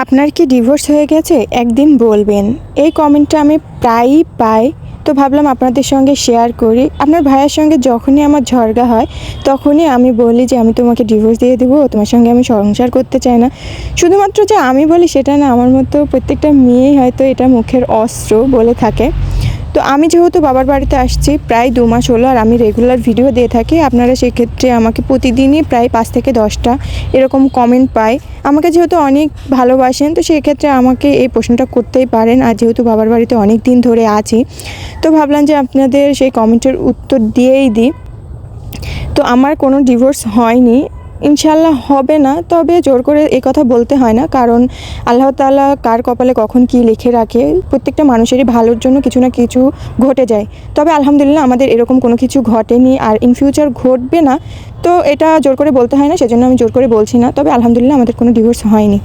আপনার কি ডিভোর্স হয়ে গেছে? একদিন বলবেন। এই কমেন্টটা আমি প্রায়ই পাই। তো ভাবলাম আপনাদের সঙ্গে শেয়ার করি। আপনার ভাইয়ের সঙ্গে যখনই আমার ঝগড়া হয়, তখনই আমি বলি যে, "আমি তোমাকে ডিভোর্স দিয়ে দেবো। তোমার সঙ্গে আমি সংসার করতে চাই না।" শুধুমাত্র যে আমি বলি সেটা না, আমার মতো প্রত্যেকটা মেয়েই হয়তো এটা মুখের অস্ত্র বলে থাকে। তো আমি যেহেতু বাবার বাড়িতে আসছি প্রায় 2 মাস হলো, আর আমি রেগুলার ভিডিও দিয়ে থাকি। আপনারা সেক্ষেত্রে আমাকে প্রতিদিনই প্রায় 5 থেকে 10টা এরকম কমেন্ট পাই। আমাকে যেহেতু অনেক ভালোবাসেন, তো সেক্ষেত্রে আমাকে এই প্রশ্নটা করতেই পারেন। আর যেহেতু বাবার বাড়িতে অনেক দিন ধরে আছি, তো ভাবলাম যে আপনাদের সেই কমেন্টের উত্তর দিয়েই দিই। তো আমার কোনো ডিভোর্স হয়নি, ইনশাল্লাহ হবে না। তবে জোর করে এই কথা বলতে হয় না, কারণ আল্লাহ তাআলা কার কপালে কখন কী লিখে রাখে, প্রত্যেকটা মানুষেরই ভালোর জন্য কিছু না কিছু ঘটে যায়। তবে আলহামদুলিল্লাহ আমাদের এরকম কোনো কিছু ঘটেনি, আর ইন ফিউচার ঘটবে না। তো এটা জোর করে বলতে হয় না, সেজন্য আমি জোর করে বলছি না। তবে আলহামদুলিল্লাহ আমাদের কোনো ডিভোর্স হয়নি।